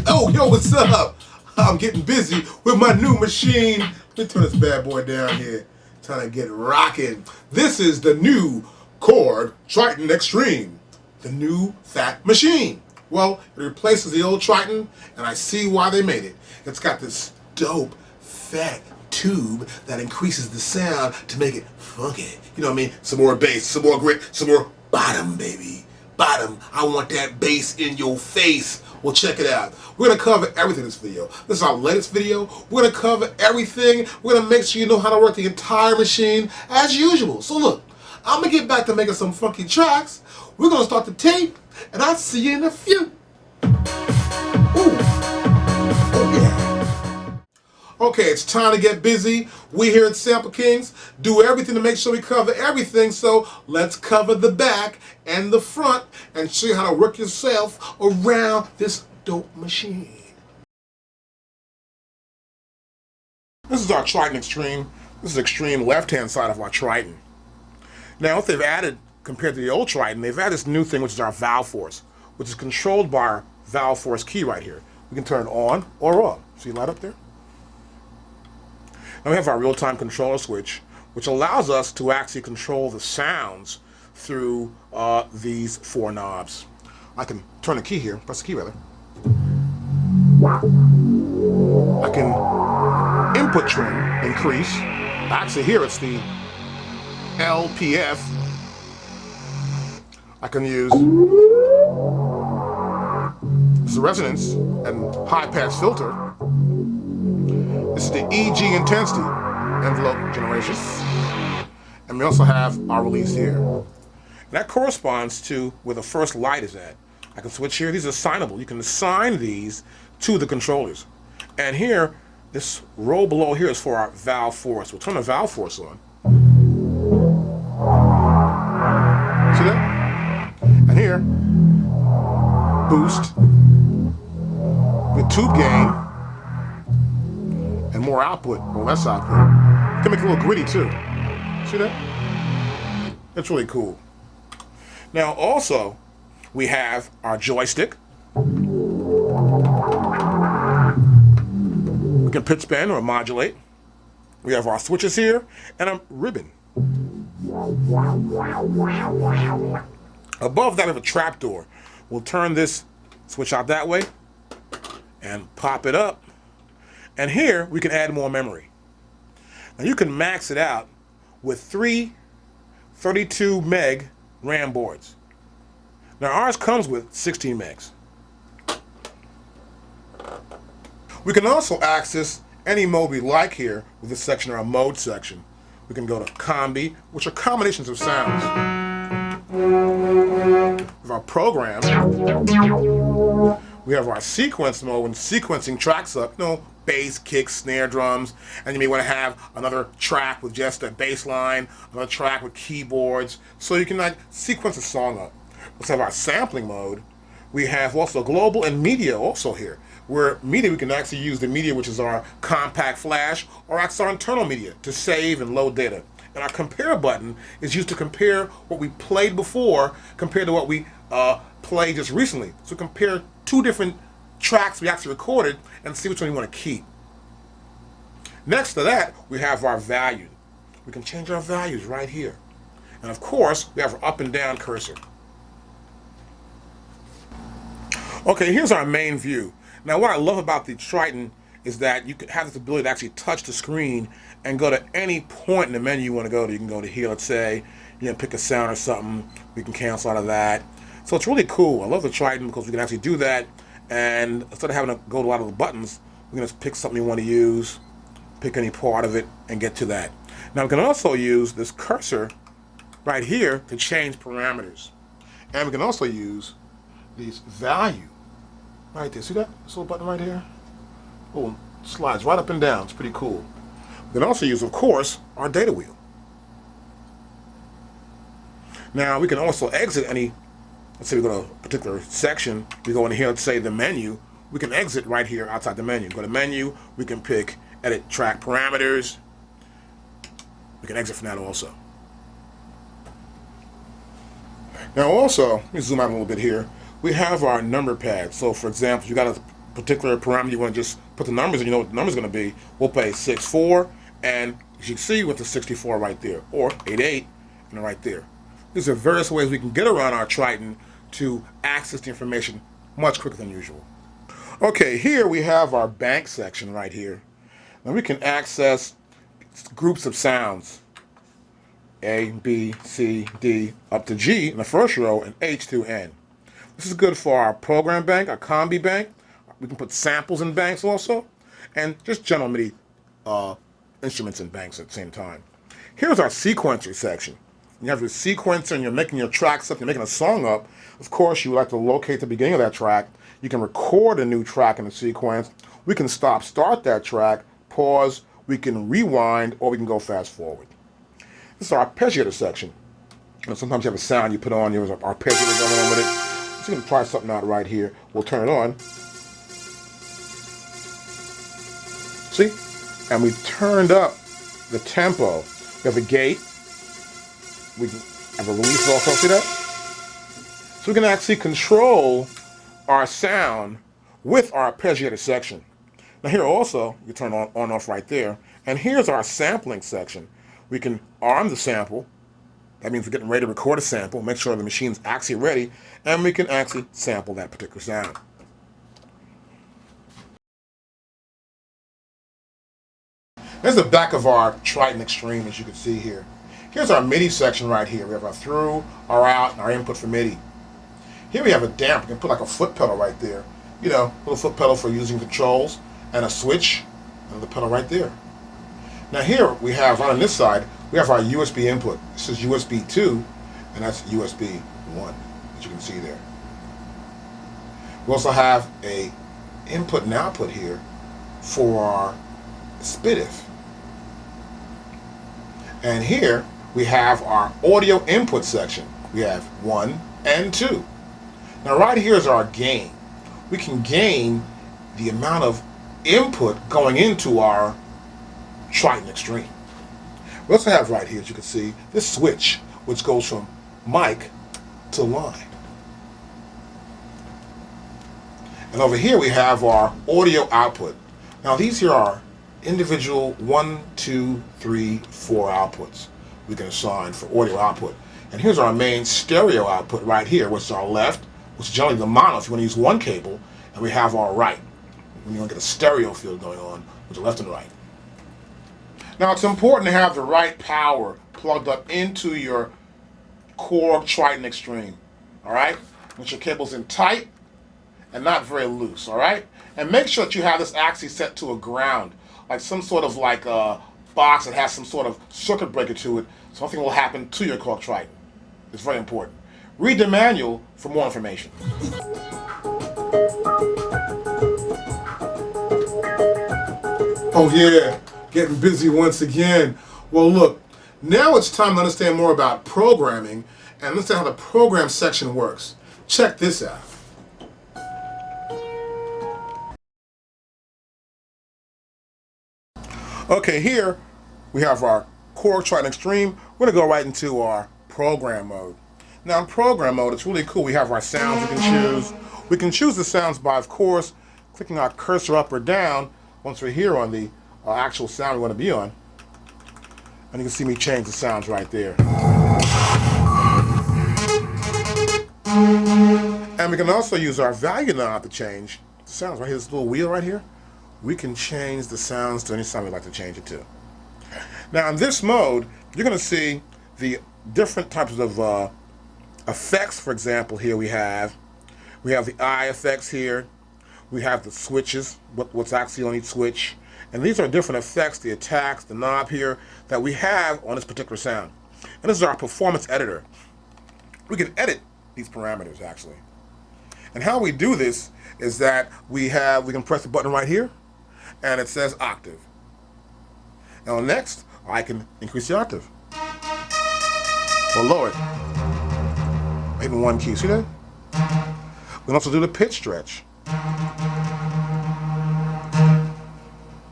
Oh, yo, what's up? I'm getting busy with my new machine. Let me turn this bad boy down here. Trying to get rocking. This is the new Cord Triton Extreme, the new fat machine. Well, it replaces the old Triton, and I see why they made it. It's got this dope, fat tube that increases the sound to make it funky. You know what I mean? Some more bass, some more grit, some more bottom, baby. Bottom. I want that bass in your face. Well, check it out. We're going to cover everything in this video. This is our latest video. We're going to cover everything. We're going to make sure you know how to work the entire machine as usual. So look, I'm going to get back to making some funky tracks. We're going to start the tape, and I'll see you in a few. Ooh. Oh, yeah. Okay, it's time to get busy. We here at Sample Kings do everything to make sure we cover everything, so let's cover the back and the front and show you how to work yourself around this dope machine. This is our Triton Extreme. This is the extreme left-hand side of our Triton. Now, what they've added compared to the old Triton, they've added this new thing, which is our valve force, which is controlled by our valve force key right here. We can turn it on or off. See light up there? Now we have our real-time controller switch, which allows us to actually control the sounds through these four knobs. I can turn the key here, press the key rather. I can input trim, increase. Actually here it's the LPF. I can use this resonance and high-pass filter. This is the EG intensity envelope generation. And we also have our release here. And that corresponds to where the first light is at. I can switch here. These are assignable. You can assign these to the controllers. And here, this row below here is for our valve force. We'll turn the valve force on. See that? And here, boost with tube gain. And more output, or less output. Can make it a little gritty too. See that? That's really cool. Now also, we have our joystick. We can pitch bend or modulate. We have our switches here and a ribbon. Above that we have a trap door. We'll turn this switch out that way and pop it up. And here, we can add more memory. Now you can max it out with 3 32 meg RAM boards. Now ours comes with 16 megs. We can also access any mode we like here with this section, our mode section. We can go to Combi, which are combinations of sounds. With our program, we have our sequence mode when sequencing tracks up, bass, kicks, snare drums, and you may want to have another track with just a bass line, another track with keyboards, so you can sequence a song up. Let's have our sampling mode. We have also global and media also here. Where media, we can actually use the media, which is our compact flash, or actually our internal media to save and load data. And our compare button is used to compare what we played before compared to what we played just recently. So compare two different tracks we actually recorded and see which one you want to keep. Next to that, we have our value. We can change our values right here. And of course, we have our up and down cursor. Okay, here's our main view. Now what I love about the Triton is that you can have this ability to actually touch the screen and go to any point in the menu you want to go to. You can go to here, let's say, pick a sound or something. We can cancel out of that. So it's really cool. I love the Triton because we can actually do that. And instead of having to go to a lot of the buttons, we can just pick something you want to use, pick any part of it, and get to that. Now we can also use this cursor right here to change parameters. And we can also use these value right there. See that? This little button right here? Oh, slides right up and down. It's pretty cool. We can also use, of course, our data wheel. Now we can also exit any. Let's say we go to a particular section, we go in here, let's say the menu, we can exit right here outside the menu. Go to menu, we can pick edit track parameters. We can exit from that also. Now also, let me zoom out a little bit here. We have our number pad. So for example, you got a particular parameter you want to just put the numbers in, you know what the number's going to be, we'll pay 64, and as you can see with the 64 right there, or 88, and right there. These are various ways we can get around our Triton to access the information much quicker than usual. Okay, here we have our bank section right here. Now we can access groups of sounds, A, B, C, D, up to G in the first row, and H through N. This is good for our program bank, our Combi bank. We can put samples in banks also, and just general MIDI instruments in banks at the same time. Here's our sequencer section. You have your sequencer and you're making your tracks up, you're making a song up. Of course, you would like to locate the beginning of that track. You can record a new track in the sequence. We can start that track, pause, we can rewind, or we can go fast forward. This is our arpeggiator section. Sometimes you have a sound you put on, there's an arpeggiator going on with it. So you can try something out right here. We'll turn it on. See? And we turned up the tempo. We have a gate. We have a release also. See that? So we can actually control our sound with our arpeggiator section. Now here also, you turn on and off right there. And here's our sampling section. We can arm the sample. That means we're getting ready to record a sample, make sure the machine's actually ready, and we can actually sample that particular sound. There's the back of our Triton Extreme, as you can see here. Here's our MIDI section right here. We have our through, our out, and our input for MIDI. Here we have a damp. We can put like a foot pedal right there. You know, a little foot pedal for using controls, and a switch, and the pedal right there. Now here we have, right on this side, we have our USB input. This is USB 2, and that's USB 1, as you can see there. We also have a input and output here for our SPDIF. And here we have our audio input section. We have 1 and 2. Now right here is our gain. We can gain the amount of input going into our Triton Extreme. We also have right here, as you can see, this switch, which goes from mic to line. And over here we have our audio output. Now these here are individual 1, 2, 3, 4 outputs we can assign for audio output. And here's our main stereo output right here, which is our left, which is generally the mono if you want to use one cable, and we have our right, when you want to get a stereo field going on with the left and right. Now it's important to have the right power plugged up into your Korg Triton Extreme, all right? Make your cable's in tight and not very loose, all right? And make sure that you have this actually set to a ground, like some sort of like a box that has some sort of circuit breaker to it, so nothing will happen to your Korg Triton. It's very important. Read the manual for more information. Oh yeah, getting busy once again. Well look, now it's time to understand more about programming and understand how the program section works. Check this out. Okay, here we have our Korg Triton Extreme. We're going to go right into our program mode. Now in program mode, it's really cool. We have our sounds we can choose. We can choose the sounds by, of course, clicking our cursor up or down once we're here on the actual sound we want to be on. And you can see me change the sounds right there. And we can also use our value knob to change the sounds. Right here, this little wheel right here. We can change the sounds to any sound we'd like to change it to. Now in this mode, you're going to see the different types of effects. For example, here we have the eye effects here. We have the switches, what's actually on each switch. And these are different effects, the attacks, the knob here, that we have on this particular sound. And this is our performance editor. We can edit these parameters actually. And how we do this is that we can press the button right here, and it says octave. Now next, I can increase the octave. Or lower it. Hitting one key, see that? We can also do the pitch stretch.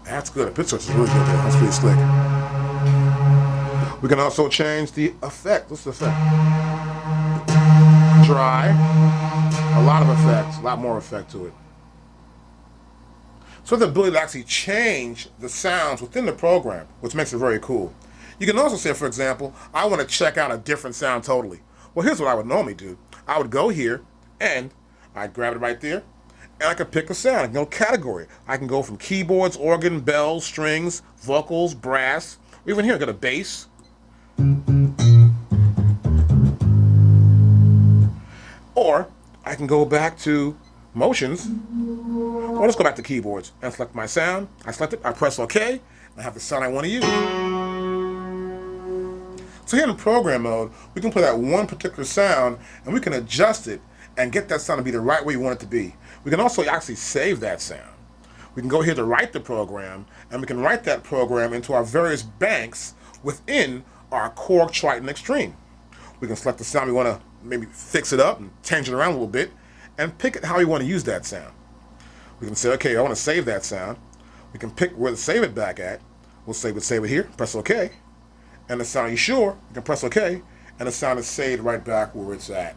That's good. The pitch stretch is really good there. That's pretty slick. We can also change the effect. What's the effect? Dry. A lot of effects. A lot more effect to it. So the ability to actually change the sounds within the program, which makes it very cool. You can also say, for example, I want to check out a different sound totally. Well, here's what I would normally do. I would go here, and I'd grab it right there, and I could pick a sound. I can go category. I can go from keyboards, organ, bells, strings, vocals, brass. Even here, I got a bass. Or I can go back to motions. Or let's go back to keyboards and select my sound. I select it, I press OK, and I have the sound I want to use. So here in program mode, we can play that one particular sound and we can adjust it and get that sound to be the right way we want it to be. We can also actually save that sound. We can go here to write the program, and we can write that program into our various banks within our Korg Triton Extreme. We can select the sound we want to maybe fix it up and change it around a little bit and pick it how we want to use that sound. We can say, okay, I want to save that sound. We can pick where to save it back at. We'll save it here, press OK. And the sound, are you sure? You can press OK, and the sound is saved right back where it's at.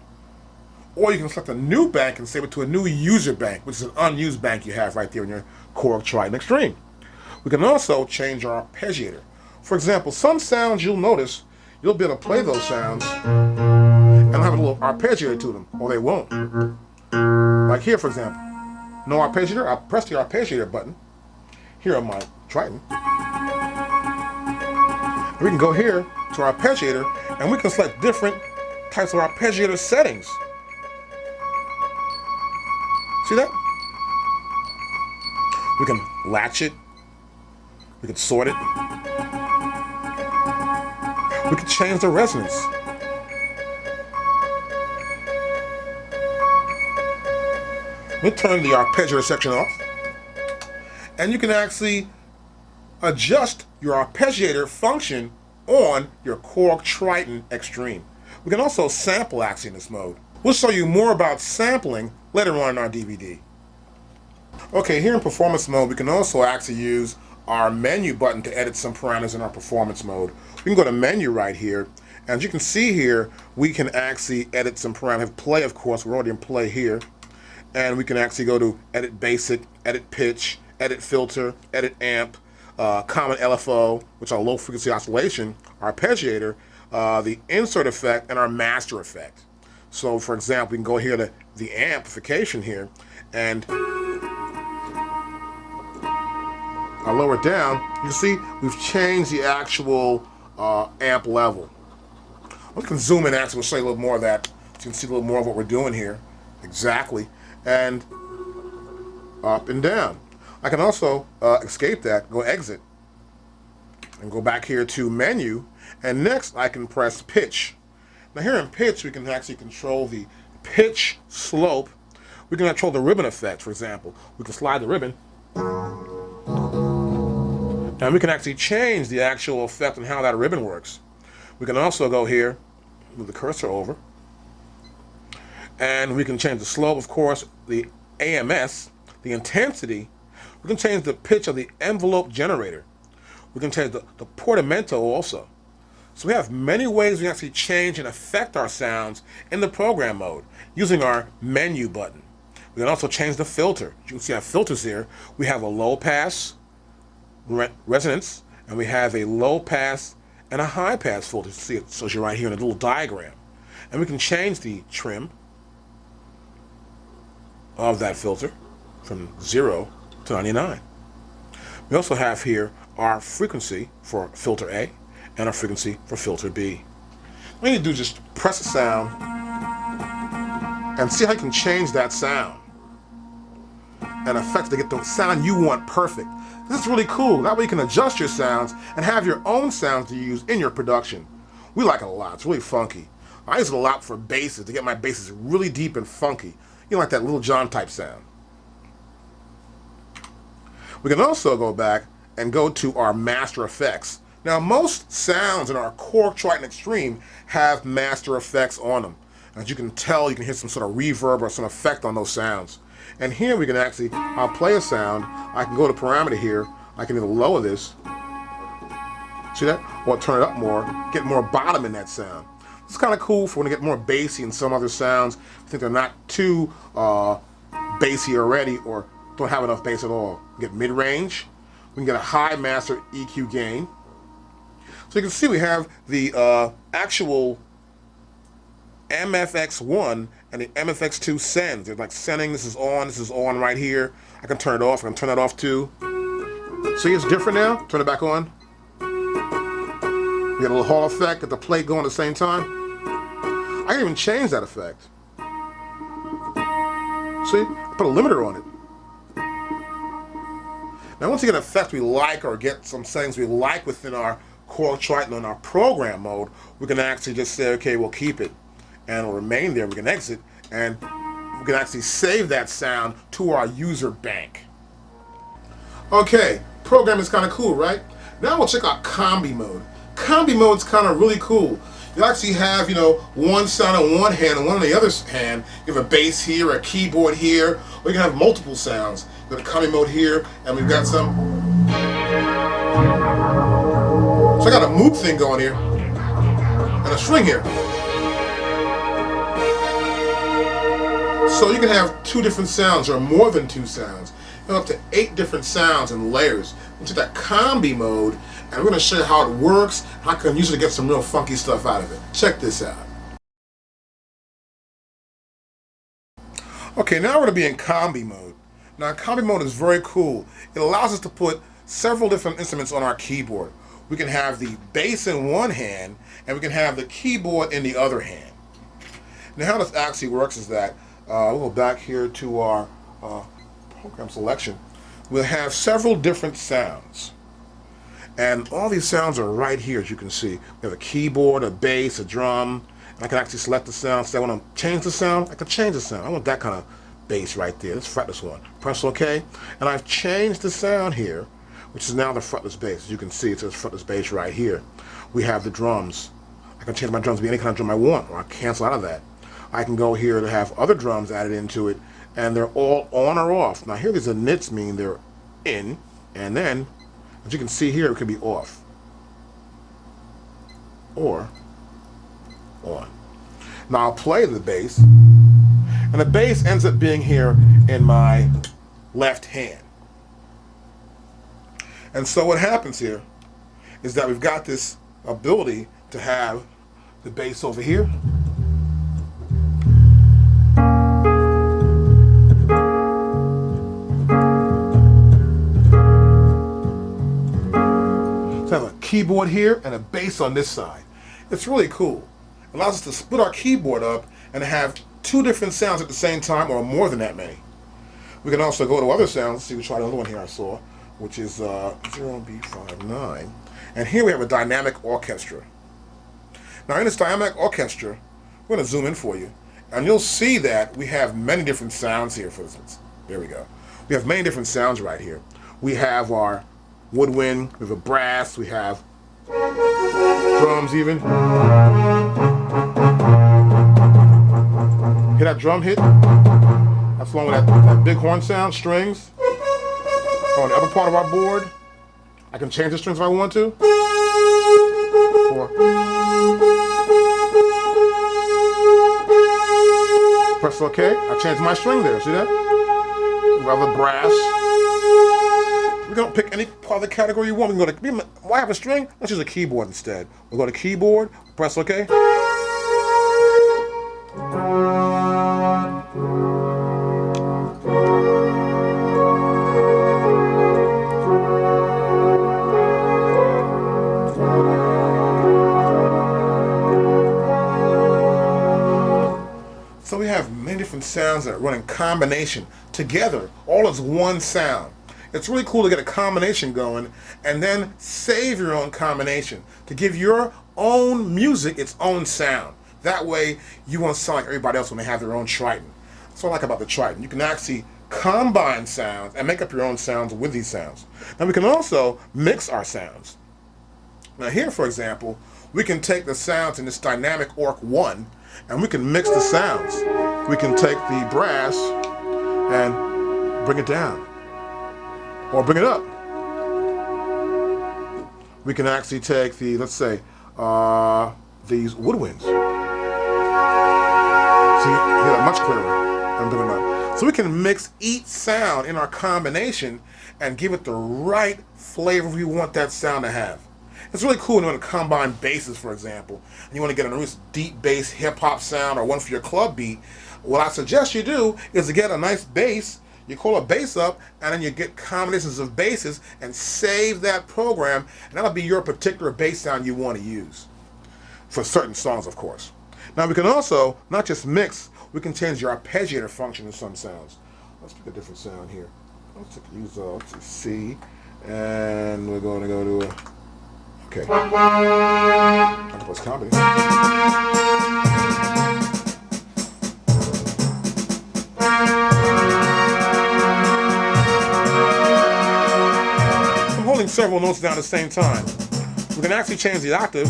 Or you can select a new bank and save it to a new user bank, which is an unused bank you have right there in your Korg Triton Extreme. We can also change our arpeggiator. For example, some sounds you'll notice, you'll be able to play those sounds and have a little arpeggiator to them, or they won't. Like here, for example. No arpeggiator, I'll press the arpeggiator button here on my Triton. And we can go here to our arpeggiator, and we can select different types of arpeggiator settings. See that? We can latch it. We can sort it. We can change the resonance. We'll turn the arpeggiator section off. And you can actually adjust your arpeggiator function on your Korg Triton Extreme. We can also sample actually in this mode. We'll show you more about sampling later on in our DVD. Okay, here in performance mode, we can also actually use our menu button to edit some parameters in our performance mode. We can go to menu right here, and as you can see here, we can actually edit some parameters. Play, of course, we're already in play here. And we can actually go to edit basic, edit pitch, edit filter, edit amp, common LFO, which are low frequency oscillation, arpeggiator, the insert effect, and our master effect. So for example, we can go here to the amplification here, and I lower it down. You can see we've changed the actual amp level. We can zoom in actually, we'll show you a little more of that. So you can see a little more of what we're doing here. Exactly. And up and down. I can also escape that, go exit, and go back here to menu, and next I can press pitch. Now here in pitch, we can actually control the pitch slope. We can control the ribbon effect, for example. We can slide the ribbon, and we can actually change the actual effect on how that ribbon works. We can also go here, move the cursor over, and we can change the slope, of course, the AMS, the intensity. We can change the pitch of the envelope generator. We can change the portamento also. So we have many ways we actually change and affect our sounds in the program mode using our menu button. We can also change the filter. You can see our filters here. We have a low pass resonance, and we have a low pass and a high pass filter. See it shows you right here in a little diagram. And we can change the trim of that filter from 0 to 99. We also have here our frequency for filter A and our frequency for filter B. What you need to do is just press a sound and see how you can change that sound and affect to get the sound you want perfect. This is really cool. That way you can adjust your sounds and have your own sounds to use in your production. We like it a lot. It's really funky. I use it a lot for basses, to get my basses really deep and funky. You know, like that Little John type sound. We can also go back and go to our master effects. Now, most sounds in our Korg Triton Extreme have master effects on them. As you can tell, you can hear some sort of reverb or some effect on those sounds. And here we can actually, I'll play a sound. I can go to parameter here. I can either lower this, see that? Or turn it up more, get more bottom in that sound. It's kind of cool for when you get more bassy in some other sounds. I think they're not too bassy already or don't have enough bass at all. We get mid-range. We can get a high master EQ gain. So you can see we have the actual MFX1 and the MFX2 sends. They're like sending, this is on right here. I can turn it off, I can turn that off too. See, it's different now. Turn it back on. We got a little Hall effect, get the plate going at the same time. I can even change that effect. See, I put a limiter on it. Now once you get an effect we like or get some settings we like within our Korg Triton on our program mode, we can actually just say, okay, we'll keep it and it'll remain there. We can exit and we can actually save that sound to our user bank. Okay, program is kind of cool, right? Now we'll check out Combi Mode. Combi Mode's kind of really cool. You actually have, one sound on one hand and one on the other hand. You have a bass here, a keyboard here, or you can have multiple sounds. Go to Combi Mode here, and we've got some. So I got a moog thing going here, and a string here. So you can have 2 different sounds, or more than 2 sounds. You have up to 8 different sounds and layers. Into that Combi Mode, and we're going to show you how it works, how I can use it to get some real funky stuff out of it. Check this out. Okay, now we're going to be in Combi Mode. Now Combi Mode is very cool. It allows us to put several different instruments on our keyboard. We can have the bass in one hand, and we can have the keyboard in the other hand. Now how this actually works is that, we'll go back here to our program selection. We'll have several different sounds. And all these sounds are right here, as you can see. We have a keyboard, a bass, a drum. I can actually select the sound. So I want to change the sound, I can change the sound. I want that kind of bass right there. Let's fret this one. Press OK. And I've changed the sound here, which is now the fretless bass. As you can see, it says fretless bass right here. We have the drums. I can change my drums to be any kind of drum I want, or I cancel out of that. I can go here to have other drums added into it, and they're all on or off. Now here these are nits mean they're in, and then, as you can see here, it could be off or on. Now I'll play the bass, and the bass ends up being here in my left hand. And so what happens here is that we've got this ability to have the bass over here. So I have a keyboard here and a bass on this side. It's really cool. It allows us to split our keyboard up and have 2 different sounds at the same time, or more than that many. We can also go to other sounds. Let's see, we try another one here I saw, which is 0B59. And here we have a dynamic orchestra. Now in this dynamic orchestra, we're going to zoom in for you, and you'll see that we have many different sounds here, for instance. There we go. We have many different sounds right here. We have our woodwind, we have a brass, we have drums even. Hear that drum hit? That's along with that big horn sound, strings. On the upper part of our board, I can change the strings if I want to. Or press OK. I change my string there. See that? Rather brass. We don't pick any part of the category you want. We can go to. Why have a string? Let's use a keyboard instead. We'll go to keyboard. Press OK. So we have many different sounds that run in combination together, all as one sound. It's really cool to get a combination going and then save your own combination to give your own music its own sound. That way you won't sound like everybody else when they have their own Triton. That's what I like about the Triton. You can actually combine sounds and make up your own sounds with these sounds. Now we can also mix our sounds. Now here, for example, we can take the sounds in this dynamic Orc 1 and we can mix the sounds. We can take the brass and bring it down or bring it up. We can actually take the, let's say, these woodwinds. See, hear that much clearer and bring them up. So we can mix each sound in our combination and give it the right flavor we want that sound to have. It's really cool when you want to combine basses, for example, and you want to get a nice deep bass hip-hop sound or one for your club beat. What I suggest you do is to get a nice bass, you call a bass up, and then you get combinations of basses and save that program, and that'll be your particular bass sound you want to use. For certain songs, of course. Now we can also, not just mix, we can change the arpeggiator function in some sounds. Let's pick a different sound here. Let's use let's see C, and we're going to go to okay. Octopus Combi. I'm holding several notes down at the same time. We can actually change the octave.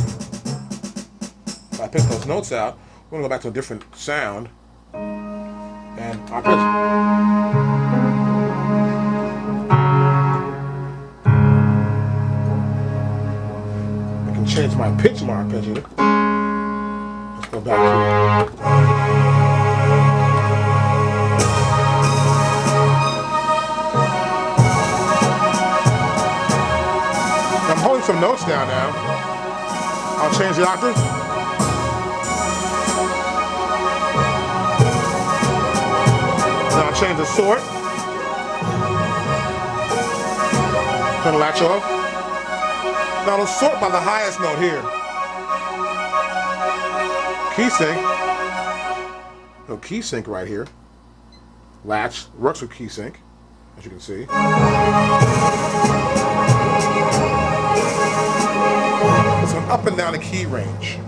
If I pick those notes out, we're going to go back to a different sound. And arpeggio. I can change my pitch of my arpeggio. Let's go back to I'm holding some notes down now. I'll change the octave. Now I'll change the sort. Turn the latch off. Now I'll sort by the highest note here. Key sync. No key sync right here. Latch works with key sync, as you can see. It's an up and down the key range.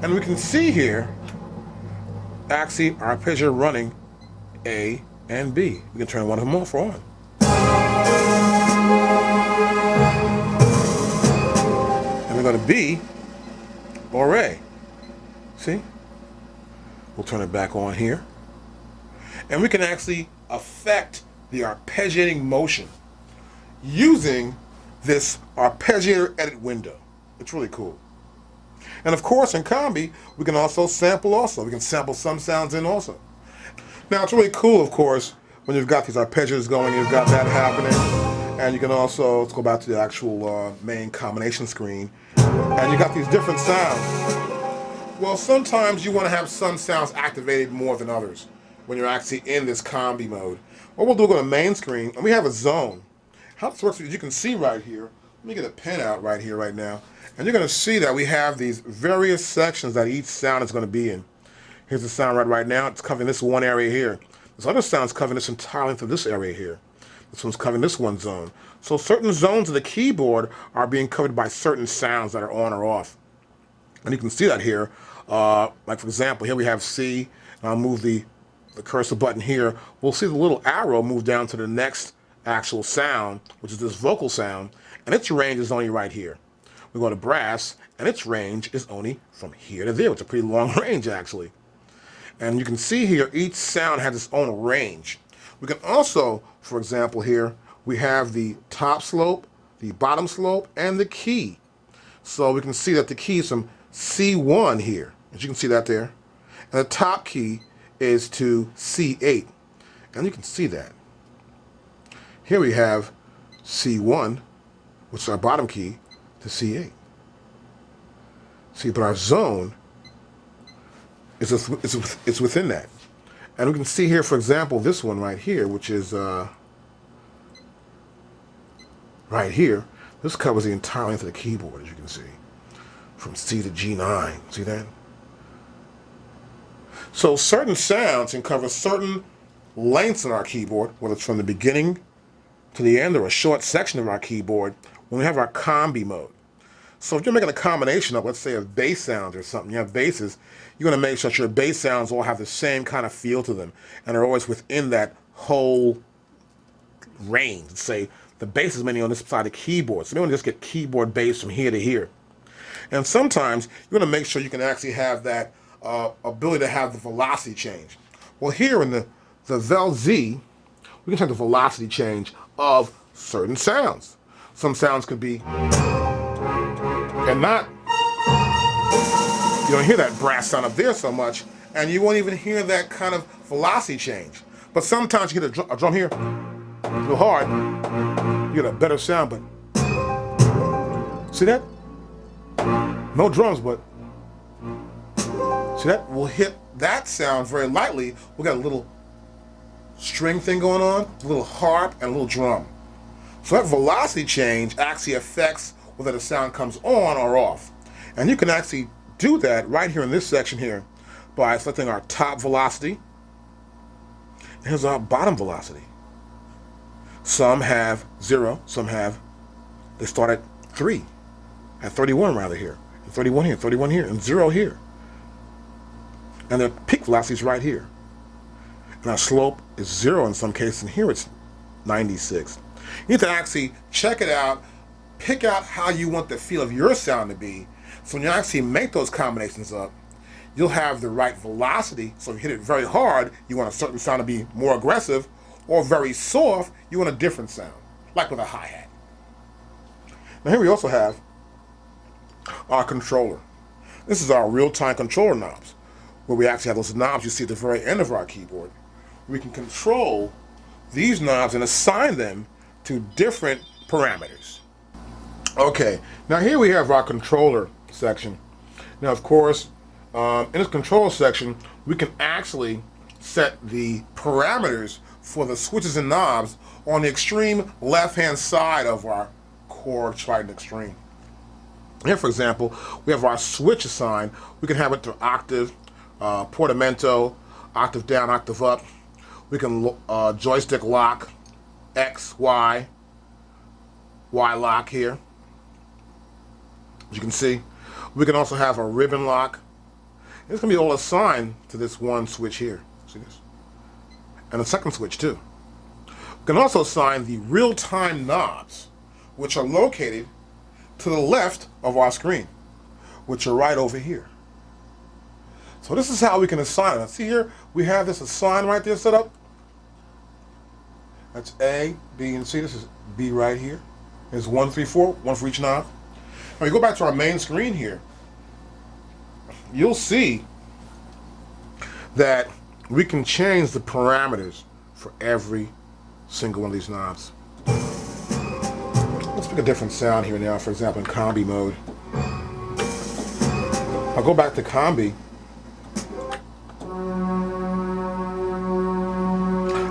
And we can see here, actually, our arpeggio running A and B. We can turn one of them off or on. And we're going to B or A. See? We'll turn it back on here. And we can actually affect the arpeggiating motion using this arpeggiator edit window. It's really cool. And of course, in Combi, we can also sample also. We can sample some sounds in also. Now, it's really cool, of course, when you've got these arpeggios going, you've got that happening. And you can also, let's go back to the actual main combination screen. And you got these different sounds. Well, sometimes you want to have some sounds activated more than others when you're actually in this Combi mode. What we'll do, we'll go to main screen, and we have a zone. How this works is you can see right here. Let me get a pen out right here, right now. And you're going to see that we have these various sections that each sound is going to be in. Here's the sound right now. It's covering this one area here. This other sound's covering this entire length of this area here. This one's covering this one zone. So certain zones of the keyboard are being covered by certain sounds that are on or off. And you can see that here. Like for example, here we have C. And I'll move the cursor button here. We'll see the little arrow move down to the next actual sound, which is this vocal sound. And its range is only right here. We go to brass, and its range is only from here to there. It's a pretty long range, actually. And you can see here, each sound has its own range. We can also, for example here, we have the top slope, the bottom slope, and the key. So we can see that the key is from C1 here, as you can see that there. And the top key is to C8. And you can see that. Here we have C1, which is our bottom key, to C8. See, but our zone is within that. And we can see here, for example, this one right here, which is right here. This covers the entire length of the keyboard, as you can see, from C to G9. See that? So certain sounds can cover certain lengths on our keyboard, whether it's from the beginning to the end or a short section of our keyboard, when we have our Combi mode. So if you're making a combination of, let's say, of bass sounds or something, you have basses, you're going to make sure that your bass sounds all have the same kind of feel to them and are always within that whole range. Say the bass is mainly on this side of the keyboard, so you don't just get keyboard bass from here to here. And sometimes you're going to make sure you can actually have that ability to have the velocity change. Well, here in the Vel Z, we can check the velocity change of certain sounds. Some sounds could be, and not, you don't hear that brass sound up there so much, and you won't even hear that kind of velocity change. But sometimes you hit a drum here real hard, you get a better sound. But see that? No drums, but see that? We'll hit that sound very lightly. We got a little string thing going on, a little harp, and a little drum. So that velocity change actually affects whether the sound comes on or off. And you can actually do that right here in this section here by selecting our top velocity. And here's our bottom velocity. Some have 0, some have, they start at 3, at 31 rather here, and 31 here, 31 here, and 0 here. And the peak velocity is right here. And our slope is 0 in some cases, and here it's 96. You need to actually check it out, pick out how you want the feel of your sound to be. So when you actually make those combinations up, you'll have the right velocity. So if you hit it very hard, you want a certain sound to be more aggressive, or very soft, you want a different sound, like with a hi-hat. Now here we also have our controller. This is our real-time controller knobs, where we actually have those knobs you see at the very end of our keyboard. We can control these knobs and assign them to different parameters. Okay, now here we have our controller section. Now of course, in this control section, we can actually set the parameters for the switches and knobs on the extreme left-hand side of our Korg Triton Extreme. Here, for example, we have our switch assigned. We can have it to octave, portamento, octave down, octave up. We can joystick lock, X, Y, Y lock here, as you can see. We can also have a ribbon lock. It's going to be all assigned to this one switch here. See this? And a second switch too. We can also assign the real-time knobs, which are located to the left of our screen, which are right over here. So this is how we can assign it. See here, we have this assigned right there set up. That's A, B, and C. This is B right here. There's 1, 3, 4, one for each knob. Now we go back to our main screen here. You'll see that we can change the parameters for every single one of these knobs. Let's pick a different sound here now, for example, in Combi Mode. I'll go back to Combi.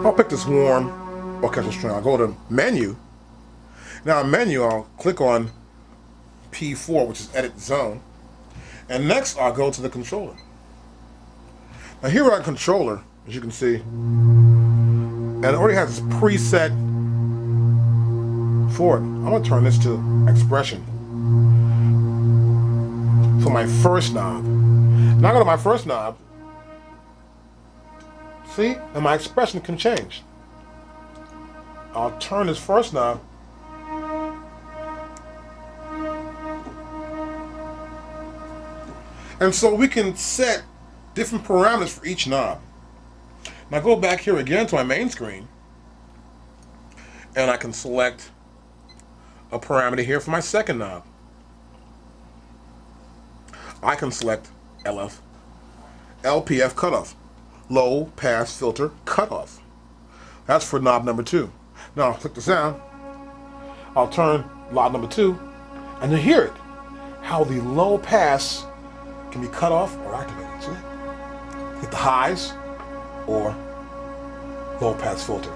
I'll pick this warm orchestral string. I'll go to Menu. Now in Menu, I'll click on P4, which is Edit Zone. And next, I'll go to the controller. Now here on controller, as you can see, and it already has this preset for it. I'm going to turn this to expression. For my first knob. Now I go to my first knob. See? And my expression can change. I'll turn this first knob. And so we can set different parameters for each knob. Now go back here again to my main screen, and I can select a parameter here for my second knob. I can select LF, LPF cutoff, low pass filter cutoff. That's for knob number 2. Now I'll click the sound. I'll turn knob number 2, and you hear it, how the low pass can be cut off or activated. See? Hit the highs or low pass filter.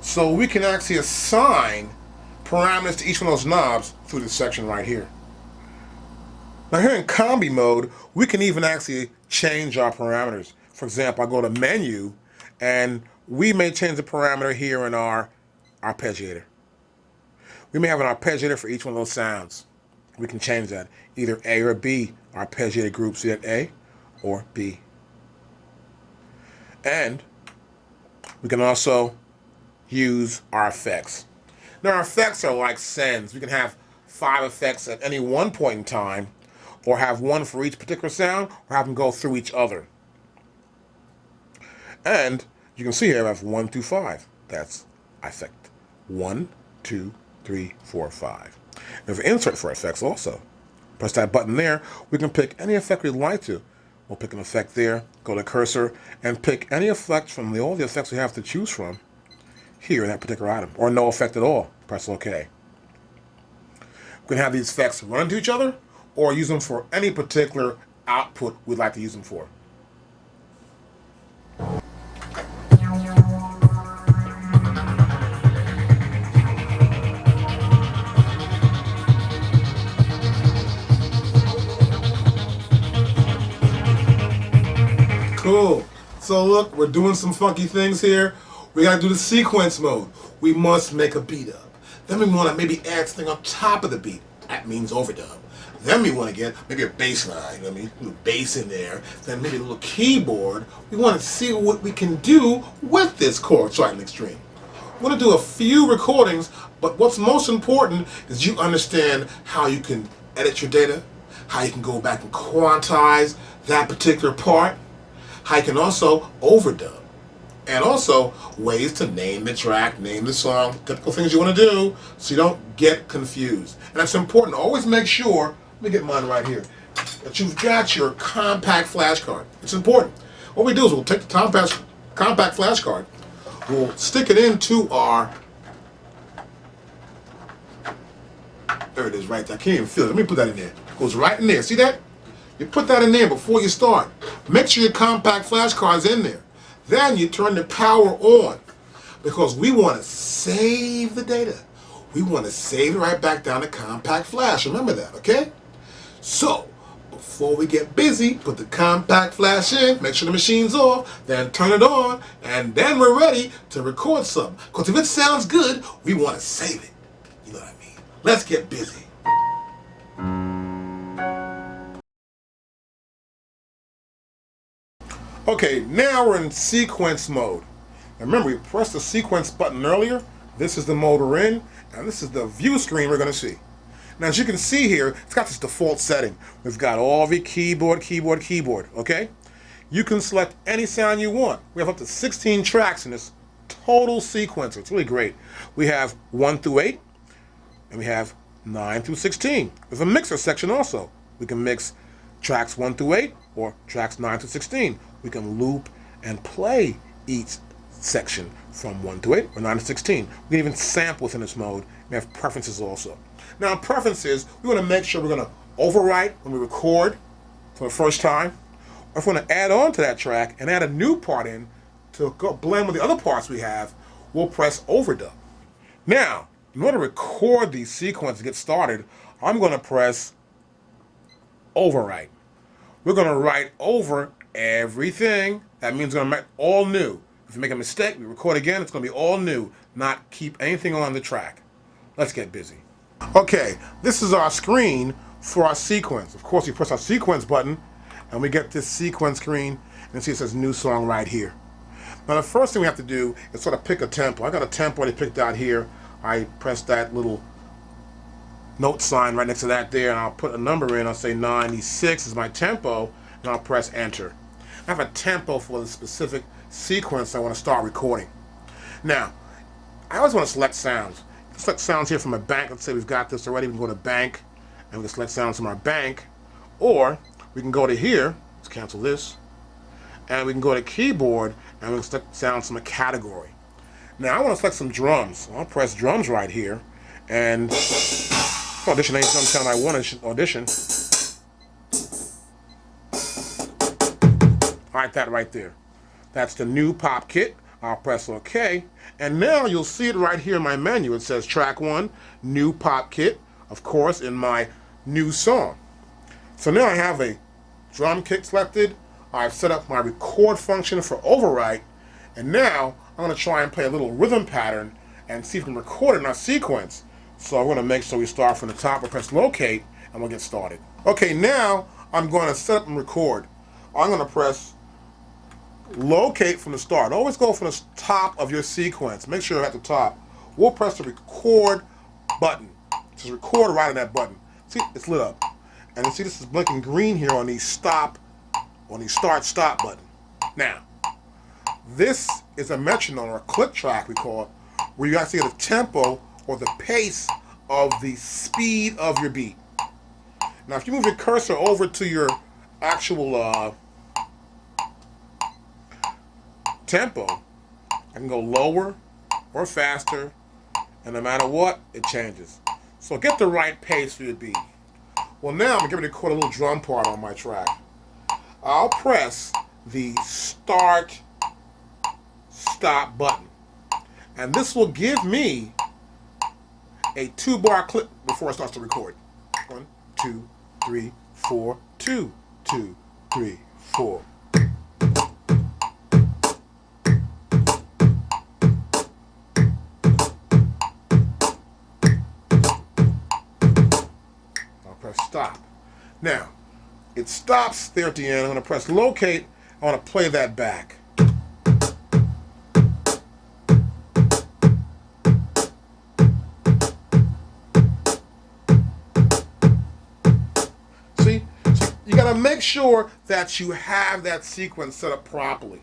So we can actually assign parameters to each one of those knobs through this section right here. Now here in Combi Mode, we can even actually change our parameters. For example, I go to Menu, and we may change the parameter here in our arpeggiator. We may have an arpeggiator for each one of those sounds. We can change that, either A or B arpeggiator group, see that A or B. And we can also use our effects. Now our effects are like sends. We can have 5 effects at any one point in time, or have one for each particular sound, or have them go through each other. And you can see here I have 1 through 5. That's effect 1, 2, 3, 4, 5. And if insert for effects also, press that button there, we can pick any effect we'd like to. We'll pick an effect there, go to cursor, and pick any effect from all the effects we have to choose from here in that particular item, or no effect at all. Press OK. We can have these effects run into each other, or use them for any particular output we'd like to use them for. Cool. So look, we're doing some funky things here. We gotta do the sequence mode. We must make a beat up. Then we wanna maybe add something on top of the beat. That means overdub. Then we wanna get maybe a bass line, you know what I mean? A little bass in there. Then maybe a little keyboard. We wanna see what we can do with this chord Triton Extreme. We're gonna do a few recordings, but what's most important is you understand how you can edit your data, how you can go back and quantize that particular part, how you can also overdub, and also ways to name the track, name the song, typical things you want to do so you don't get confused. And that's important. Always make sure, let me get mine right here, that you've got your compact flash card. It's important. What we do is we'll take the compact flash card, we'll stick it into our, there it is right there. I can't even feel it. Let me put that in there. It goes right in there. See that? You put that in there before you start. Make sure your compact flash card's in there. Then you turn the power on because we want to save the data. We want to save it right back down to compact flash. Remember that, okay? So, before we get busy, put the compact flash in, make sure the machine's off, then turn it on, and then we're ready to record something. Because if it sounds good, we want to save it. You know what I mean? Let's get busy. Okay, now we're in sequence mode. Now remember, we pressed the sequence button earlier. This is the mode we're in, and this is the view screen we're going to see. Now, as you can see here, it's got this default setting. We've got all the keyboard, okay? You can select any sound you want. We have up to 16 tracks in this total sequencer. It's really great. We have 1 through 8, and we have 9 through 16. There's a mixer section also. We can mix tracks 1 through 8 or tracks 9 through 16. We can loop and play each section from 1 to 8 or 9 to 16. We can even sample within this mode. We have preferences also. Now, preferences, we want to make sure we're going to overwrite when we record for the first time, or if we want to add on to that track and add a new part in to go blend with the other parts we have, we'll press overdub. Now, in order to record these sequences to get started, I'm going to press overwrite. We're going to write over everything. That means we're going to make all new. If you make a mistake, we record again, it's going to be all new, not keep anything on the track. Let's get busy. Okay, this is our screen for our sequence. Of course, we press our sequence button, and we get this sequence screen, and see it says new song right here. Now, the first thing we have to do is sort of pick a tempo. I got a tempo already picked out here. I press that little note sign right next to that there, and I'll put a number in. I'll say 96 is my tempo, and I'll press enter. I have a tempo for the specific sequence I want to start recording. Now, I always want to select sounds. Select sounds here from a bank. Let's say we've got this already. We can go to bank, and we can select sounds from our bank. Or we can go to here. Let's cancel this. And we can go to keyboard, and we can select sounds from a category. Now, I want to select some drums. I'll press drums right here. And audition any drum sound I want to audition. All right, that right there. That's the new pop kit. I'll press OK. And now you'll see it right here in my menu. It says track 1, new pop kit, of course, in my new song. So now I have a drum kit selected. I've set up my record function for overwrite. And now I'm going to try and play a little rhythm pattern and see if we can record it in our sequence. So I'm going to make sure we start from the top. We'll press locate, and we'll get started. Okay, now I'm going to set up and record. I'm going to press locate from the start. Always go from the top of your sequence. Make sure you're at the top. We'll press the record button. Just record right on that button. See, it's lit up. And you see this is blinking green here on these start stop button. Now, this is a metronome or a click track we call it, where you actually get the tempo or the pace of the speed of your beat. Now, if you move your cursor over to your actual tempo, I can go lower or faster, and no matter what, it changes. So get the right pace for your beat. Well, now I'm going to record a little drum part on my track. I'll press the start, stop button. And this will give me a 2-bar clip before it starts to record. 1, 2, 3, 4, 2, 2, 3, 4. I'll press stop. Now, it stops there at the end. I'm going to press locate. I want to play that back. See, you got to make sure that you have that sequence set up properly.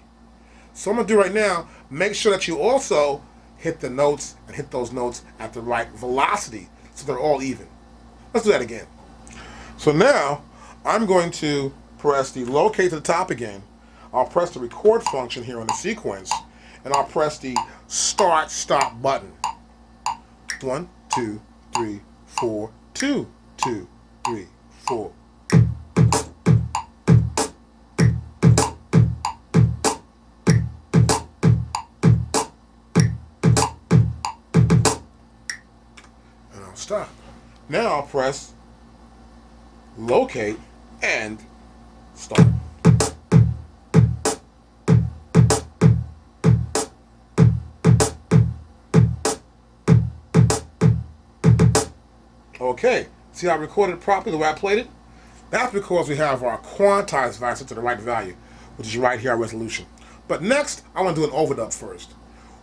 So I'm going to do right now, make sure that you also hit the notes and hit those notes at the right velocity so they're all even. Let's do that again. So now I'm going to press the locate to the top again. I'll press the record function here on the sequence, and I'll press the start stop button. 1, 2, 3, 4, 2, 2, 3, 4. And I'll stop. Now I'll press locate and start. Okay, see how I recorded it properly the way I played it? That's because we have our quantized value set to the right value, which is right here, our resolution. But next, I want to do an overdub first.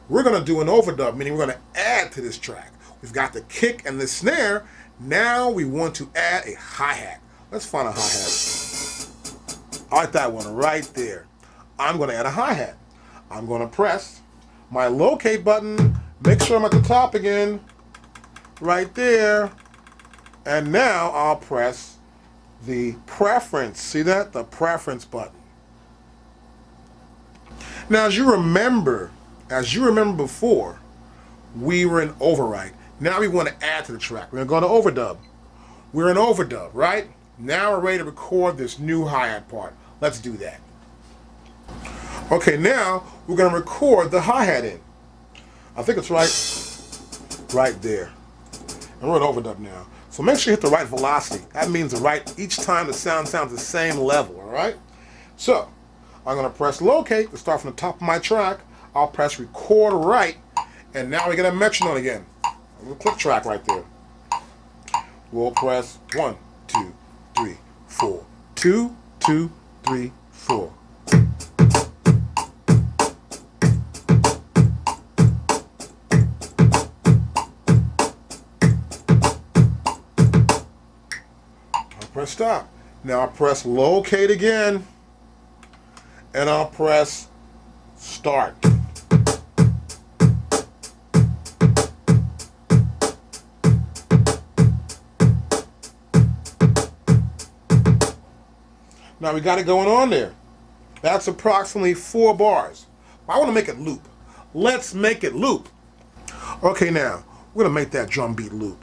We're going to do an overdub, meaning we're going to add to this track. We've got the kick and the snare. Now we want to add a hi-hat. Let's find a hi-hat. I like that one right there. I'm going to add a hi-hat. I'm going to press my locate button, make sure I'm at the top again, right there. And now I'll press the preference. See that? The preference button. Now, as you remember before, we were in overwrite. Now we want to add to the track. We're going to go to overdub. We're in overdub, right? Now we're ready to record this new hi-hat part. Let's do that. Okay, now we're going to record the hi-hat in. I think it's right there. And we're in overdub now. So make sure you hit the right velocity. That means each time the sound sounds the same level, all right? So I'm going to press locate to start from the top of my track. I'll press record right, and now we get a metronome again. A little click track right there. We'll press 1, 2, 3, 4. 2, 2, 3, 4. Press stop. Now I'll press locate again, and I'll press start. Now we got it going on there. That's approximately 4 bars. I want to make it loop. Let's make it loop. Okay, now we're going to make that drum beat loop.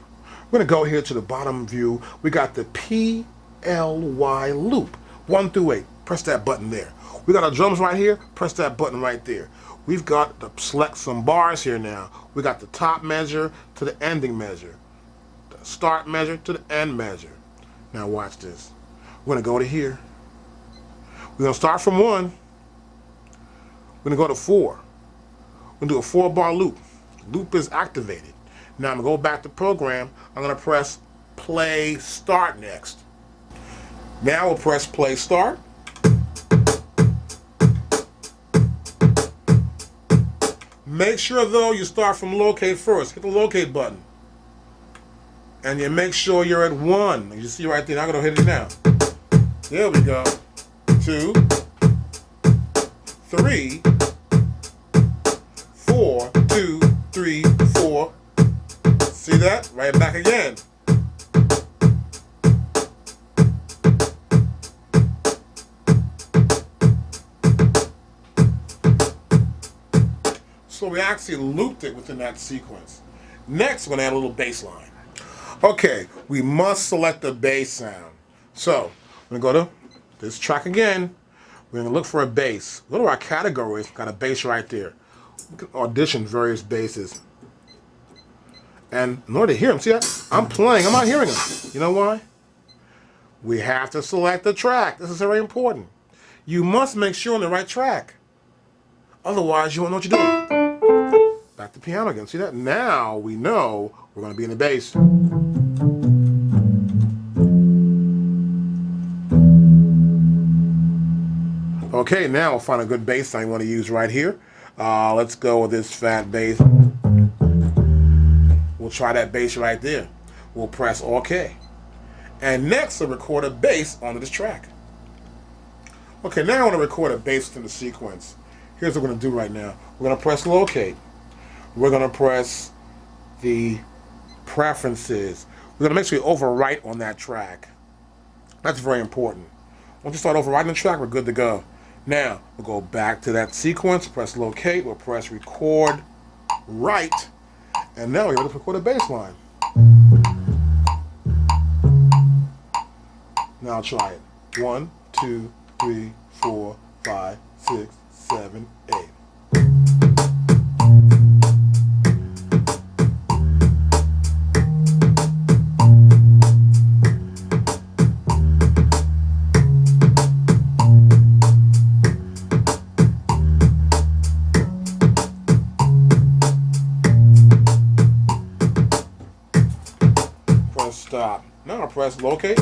We're going to go here to the bottom view. We got the PLY loop, 1 through 8. Press that button there. We got our drums right here. Press that button right there. We've got to select some bars here now. We got the top measure to the ending measure, the start measure to the end measure. Now watch this. We're going to go to here. We're going to start from 1. We're going to go to 4. We're going to do a 4-bar loop. Loop is activated. Now I'm going to go back to program. I'm going to press play start next. Now we'll press play start. Make sure though you start from locate first. Hit the locate button. And you make sure you're at 1. You see right there. I'm going to hit it now. There we go. 2, 3, 4, 2, 3, 4. See that? Right back again. we actually looped it within that sequence. Next, we're going to add a little bass line. Okay, we must select the bass sound. So, I'm going to go to this track again. We're going to look for a bass. Go to our categories, got a bass right there. We can audition various basses. And in order to hear them, see that? I'm playing, I'm not hearing them. You know why? We have to select the track. This is very important. You must make sure on the right track. Otherwise, you won't know what you're doing. Back to piano again. See that? Now we know we're going to be in the bass. Okay, now we'll find a good bass line you want to use right here. Let's go with this fat bass. We'll try that bass right there. We'll press OK. And next, we'll record a bass onto this track. Okay, now I want to record a bass within the sequence. Here's what we're going to do right now. We're going to press locate. We're going to press the preferences. We're going to make sure we overwrite on that track. That's very important. Once you start overwriting the track, we're good to go. Now, we'll go back to that sequence, press locate, we'll press record, write, and now we're able to record a bass line. Now I'll try it. 1, 2, 3, 4, 5, 6, 7, 8. Press stop. Now I'll press locate.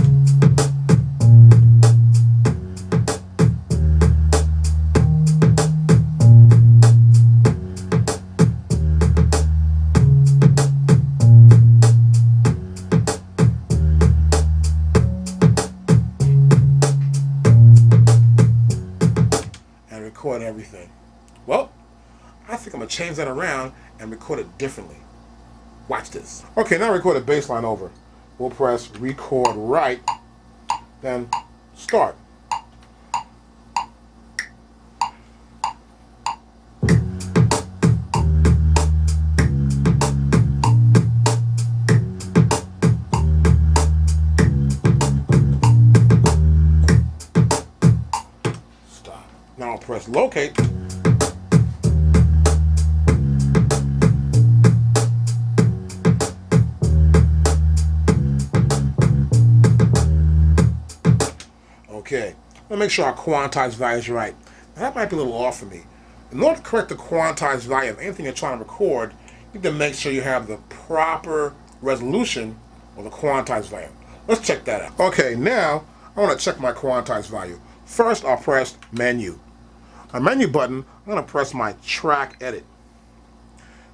Record everything. Well, I think I'm going to change that around and record it differently. Watch this. Okay, now record a bass line over. We'll press record right, then start. Now I'll press locate. Okay, let me make sure our quantized value is right. Now, that might be a little off for me. In order to correct the quantized value of anything you're trying to record, you need to make sure you have the proper resolution of the quantized value. Let's check that out. Okay, now I want to check my quantized value. First, I'll press menu. My menu button, I'm going to press my track edit.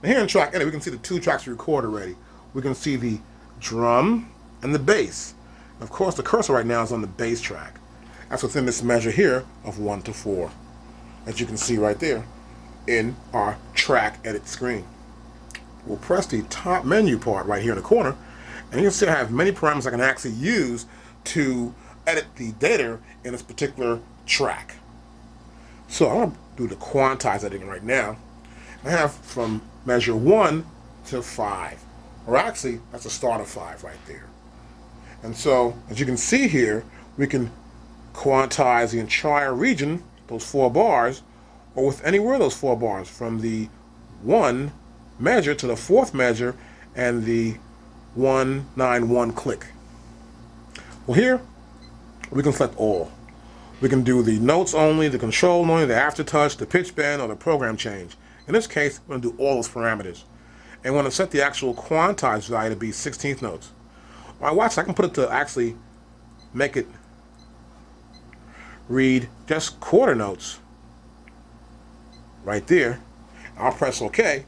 Now here in track edit, we can see the two tracks we recorded already. We can see the drum and the bass. And of course, the cursor right now is on the bass track. That's within this measure here of 1 to 4, as you can see right there in our track edit screen. We'll press the top menu part right here in the corner, and you can see I have many parameters I can actually use to edit the data in this particular track. So I'm going to do the quantize editing right now. I have from measure 1 to 5, or actually that's a start of 5 right there. And so as you can see here, we can quantize the entire region, those 4 bars, or with anywhere of those 4 bars, from the 1 measure to the 4th measure and the 191 click. Well, here we can select all. We can do the notes only, the control only, the aftertouch, the pitch bend, or the program change. In this case, we're going to do all those parameters. And we're going to set the actual quantized value to be 16th notes. Well, watch, I can put it to actually make it read just quarter notes right there. I'll press OK.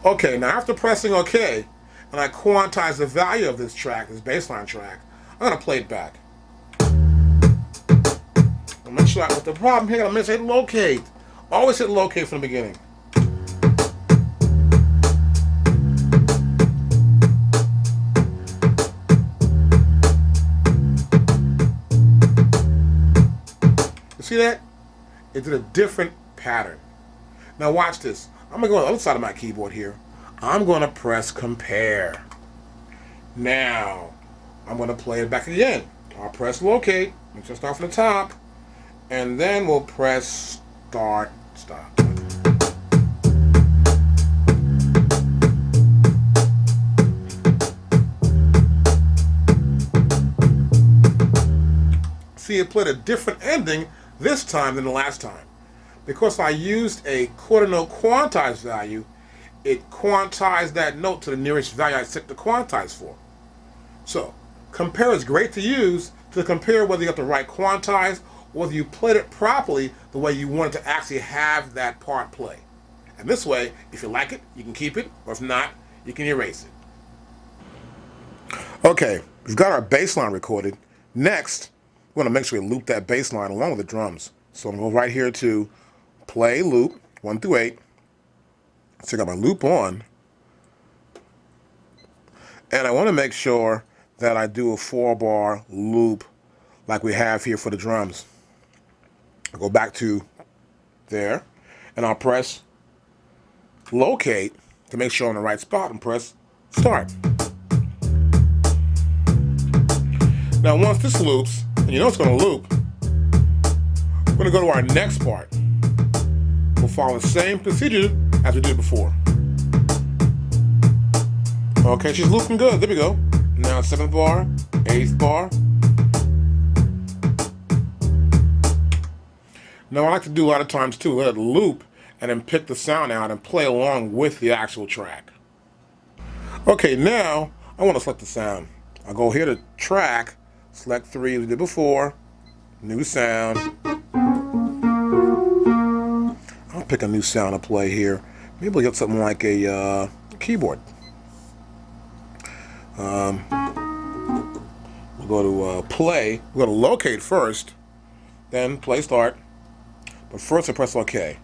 Okay, now after pressing OK, and I quantize the value of this track, this baseline track, I'm going to play it back. I'll make sure with the problem here, I'm going to hit locate. Always hit locate from the beginning. You see that? It did a different pattern. Now watch this. I'm I'm going to go on the other side of my keyboard here. I'm going to press compare. Now, I'm going to play it back again. I'll press locate. Let's just start from the top. And then we'll press start, stop. See, it played a different ending this time than the last time. Because I used a quarter note quantized value, it quantized that note to the nearest value I set the quantize for. So, compare is great to use to compare whether you got the right quantize or whether you played it properly the way you wanted to actually have that part play. And this way, if you like it, you can keep it, or if not, you can erase it. Okay, we've got our bass line recorded. Next, we're going to make sure we loop that bass line along with the drums. So I'm going to go right here to play loop 1 through 8. So I got my loop on. And I want to make sure that I do a 4-bar loop like we have here for the drums. I'll go back to there, and I'll press locate to make sure I'm in the right spot and press start. Now once this loops, and you know it's going to loop, we're going to go to our next part. We'll follow the same procedure as we did before. Okay, she's looping good. There we go. Now 7th bar, 8th bar. Now I like to do a lot of times too, let it loop and then pick the sound out and play along with the actual track. Okay, now I want to select the sound. I'll go here to track, select 3 as we did before, new sound. I'll pick a new sound to play here. Maybe we'll get something like a keyboard. We'll go to play. We're going to locate first, then play start. But first I press OK.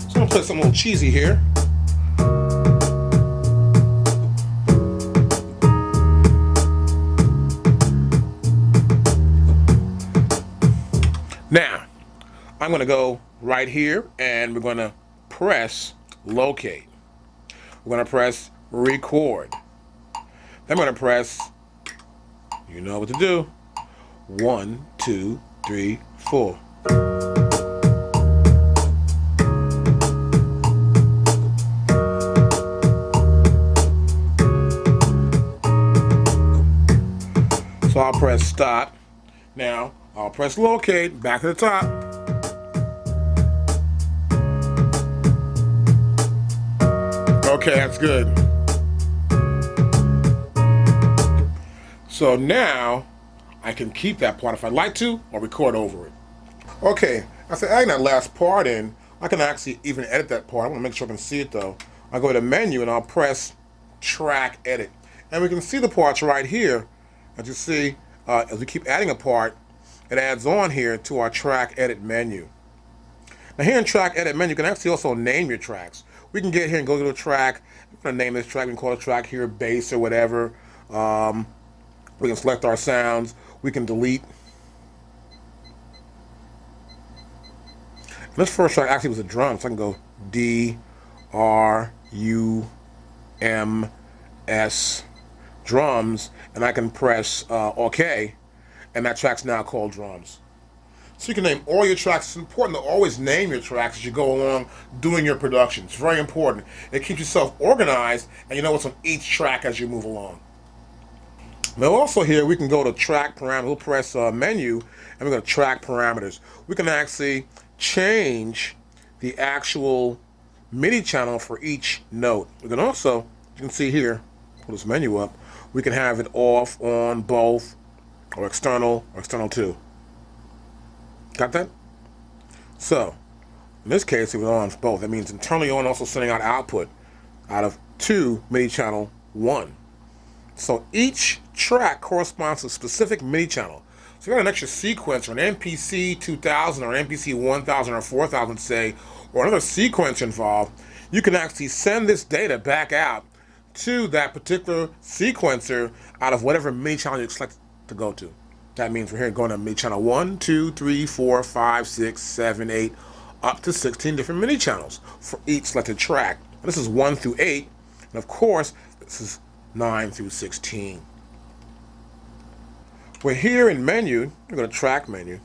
So I'm going to play something a little cheesy here. Now, I'm going to go right here and we're going to press locate. We're going to press record. Then I'm going to press, you know what to do, 1, 2, 3, 4. So I'll press stop. Now, I'll press locate, back to the top. Okay, that's good. So now, I can keep that part if I'd like to, or record over it. Okay, after adding that last part in, I can actually even edit that part. I want to make sure I can see it though. I'll go to the menu and I'll press track edit. And we can see the parts right here. As you see, as we keep adding a part, it adds on here to our track edit menu. Now here in track edit menu, you can actually also name your tracks. We can get here and go to a track. We're going to name this track. We can call the track here bass or whatever. We can select our sounds. We can delete. And this first track actually was a drum, so I can go D, R, U, M, S, drums, and I can press OK, and that track's now called drums. So you can name all your tracks. It's important to always name your tracks as you go along doing your production. It's very important. It keeps yourself organized and you know what's on each track as you move along. Now also here we can go to track parameters. We'll press menu and we're going to track parameters. We can actually change the actual MIDI channel for each note. We can also, you can see here, pull this menu up, we can have it off, on, both, or external 2. Got that? So, in this case, it was on for both. That means internally on, also sending out output out of 2 MIDI channel 1. So each track corresponds to a specific MIDI channel. So if you got an extra sequence or an MPC 2000 or an MPC 1000 or 4000, say, or another sequence involved, you can actually send this data back out to that particular sequencer out of whatever MIDI channel you select to go to. That means we're here going to MIDI channel 1, 2, 3, 4, 5, 6, 7, 8, up to 16 different MIDI channels for each selected track. This is 1 through 8, and of course, this is 9 through 16. We're here in menu, we go to track menu,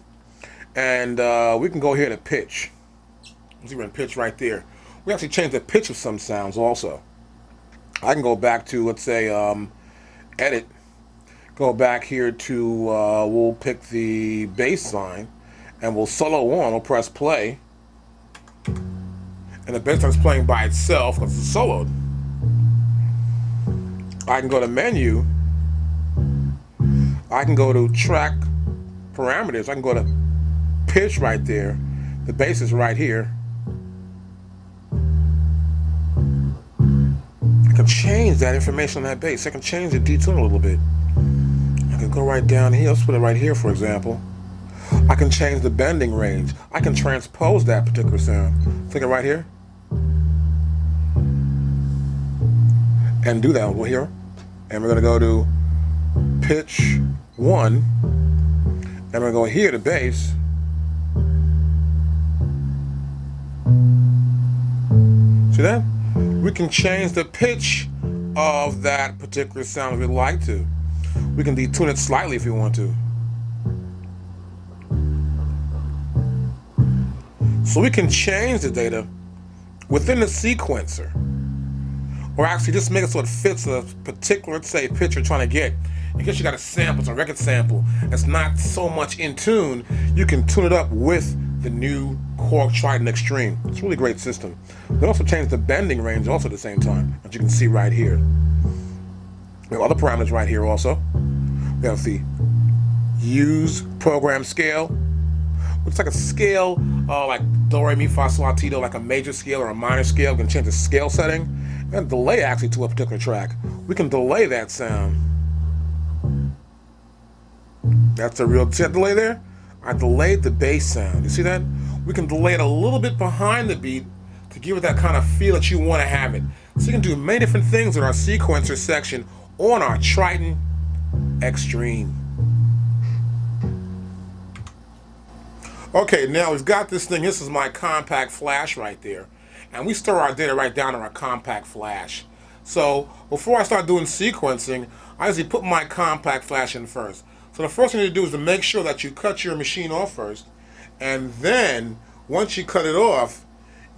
and we can go here to pitch. You see we're in pitch right there. We actually change the pitch of some sounds also. I can go back to, let's say, edit. Go back here to, we'll pick the bass line, and we'll solo on. We'll press play. And the bass line's playing by itself because it's soloed. I can go to menu. I can go to track parameters. I can go to pitch right there. The bass is right here. I can change that information on that bass. I can change the detune a little bit. I can go right down here. Let's put it right here, for example. I can change the bending range. I can transpose that particular sound. Click it right here. And do that over here. And we're going to go to pitch 1. And we're going to go here to bass. See that? We can change the pitch of that particular sound if we'd like to. We can detune it slightly if we want to. So we can change the data within the sequencer. Or actually just make it so it fits a particular, let's say, pitch you're trying to get. In case you got a sample, it's a record sample, it's not so much in tune, you can tune it up with the new Korg Triton Extreme. It's a really great system. We can also change the bending range also at the same time, as you can see right here. We have other parameters right here also. We have the use program scale, which is like a scale like do, re, mi, fa, sol, la, ti, do, like a major scale or a minor scale. We can change the scale setting and delay actually to a particular track. We can delay that sound. That's a real, see that delay there? I delayed the bass sound. You see that? We can delay it a little bit behind the beat to give it that kind of feel that you want to have it. So you can do many different things in our sequencer section on our Triton Extreme. Okay, now we've got this thing. This is my compact flash right there. And we store our data right down in our compact flash. So before I start doing sequencing, I usually put my compact flash in first. So the first thing you do is to make sure that you cut your machine off first. And then once you cut it off,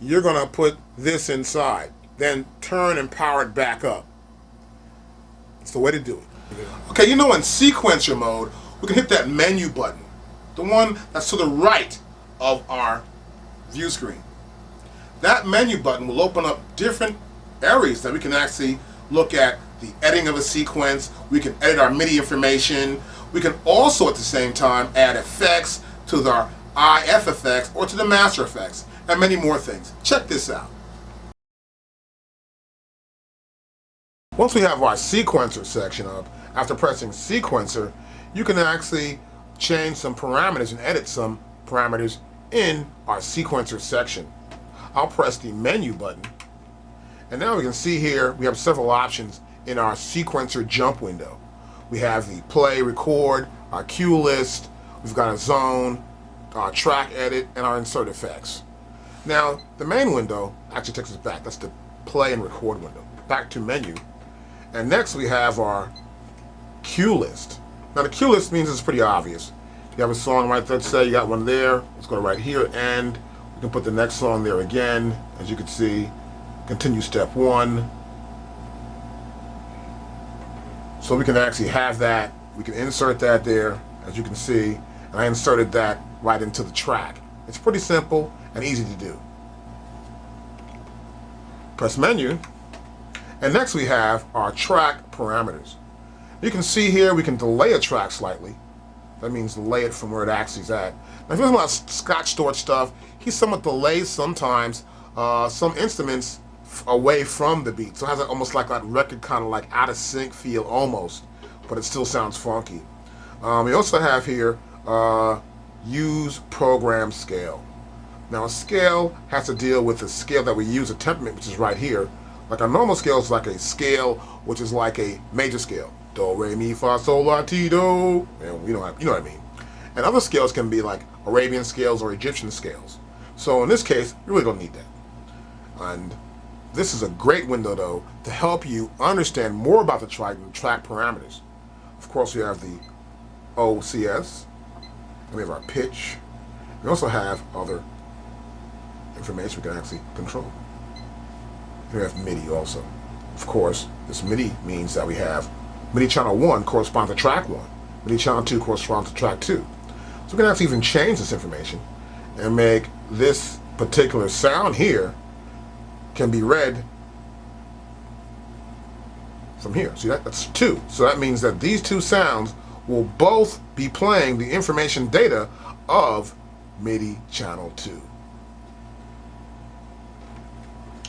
you're going to put this inside. Then turn and power it back up. That's the way to do it. Okay, you know in sequencer mode, we can hit that menu button. The one that's to the right of our view screen. That menu button will open up different areas that we can actually look at the editing of a sequence. We can edit our MIDI information. We can also at the same time add effects to our IF effects or to the master effects and many more things. Check this out. Once we have our sequencer section up, after pressing sequencer, you can actually change some parameters and edit some parameters in our sequencer section. I'll press the menu button, and now we can see here we have several options in our sequencer jump window. We have the play, record, our cue list, we've got a zone, our track edit, and our insert effects. Now, the main window actually takes us back. That's the play and record window. Back to menu. And next we have our cue list. Now the cue list means it's pretty obvious. You have a song right there, let's say you got one there, let's go to right here, and we can put the next song there again. As you can see, continue step 1. So we can actually have that, we can insert that there, as you can see, and I inserted that right into the track. It's pretty simple and easy to do. Press menu, and next we have our track parameters. You can see here we can delay a track slightly. That means delay it from where it actually is at. Now if you're talking about Scott Storch stuff, he somewhat delays sometimes some instruments away from the beat. So it has almost like that record kind of like out of sync feel almost, but it still sounds funky. We also have here use program scale. Now a scale has to deal with the scale that we use, a temperament, which is right here. Like a normal scale is like a scale which is like a major scale. Do, re, mi, fa, sol, la, ti, do. And you know what I mean. And other scales can be like Arabian scales or Egyptian scales. So in this case, you really don't need that. And this is a great window, though, to help you understand more about the Triton track parameters. Of course, we have the OCS, and we have our pitch. We also have other information we can actually control. We have MIDI also. Of course, this MIDI means that we have MIDI channel 1 corresponds to track 1. MIDI channel 2 corresponds to track 2. So we can actually even change this information and make this particular sound here can be read from here. See that? That's 2. So that means that these 2 sounds will both be playing the information data of MIDI channel 2.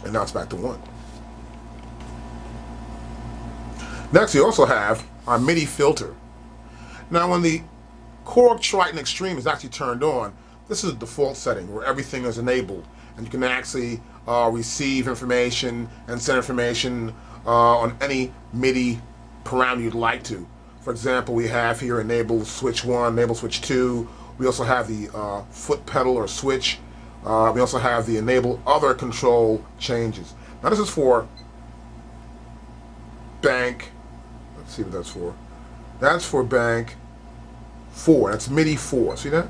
And now it's back to 1. Next, we also have our MIDI filter. Now, when the Korg Triton Extreme is actually turned on, this is the default setting where everything is enabled, and you can actually receive information and send information on any MIDI parameter you'd like to. For example, we have here enable switch 1, enable switch 2. We also have the foot pedal or switch. We also have the enable other control changes. Now this is for bank. Let's see what that's for. That's for bank 4. That's MIDI 4. See that?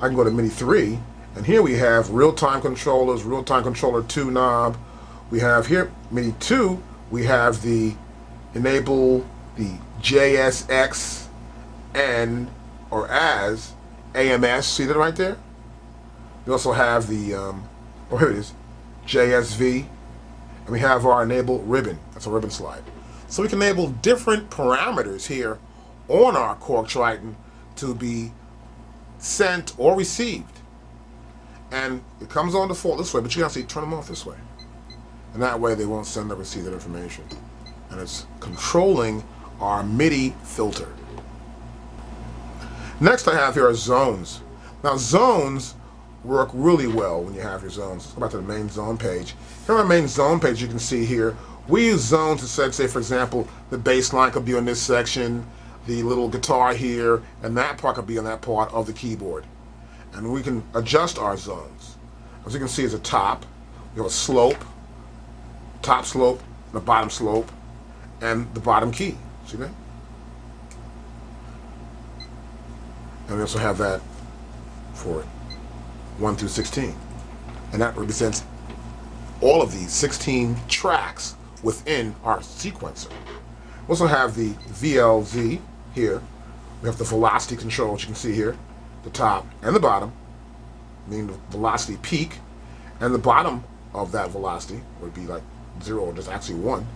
I can go to MIDI 3, and here we have real-time controllers, real-time controller 2 knob. We have here MIDI 2. We have the enable the JSX and or as AMS. See that right there? We also have the oh, here it is, JSV, and we have our enable ribbon. That's a ribbon slide. So we can enable different parameters here on our Korg Triton to be sent or received. And it comes on default this way, but you can actually turn them off this way. And that way they won't send or receive that information. And it's controlling our MIDI filter. Next I have here are zones. Now zones work really well when you have your zones. Let's go back to the main zone page. Here on our main zone page, you can see here, we use zones to say, for example, the bass line could be on this section, the little guitar here, and that part could be on that part of the keyboard. And we can adjust our zones. As you can see, as a top, we have a slope, top slope, and a bottom slope, and the bottom key. See that? And we also have that for 1 through 16. And that represents all of these 16 tracks within our sequencer. We also have the VLZ here. We have the velocity control, which you can see here, the top and the bottom, meaning the velocity peak, and the bottom of that velocity would be like 0 or just actually 1.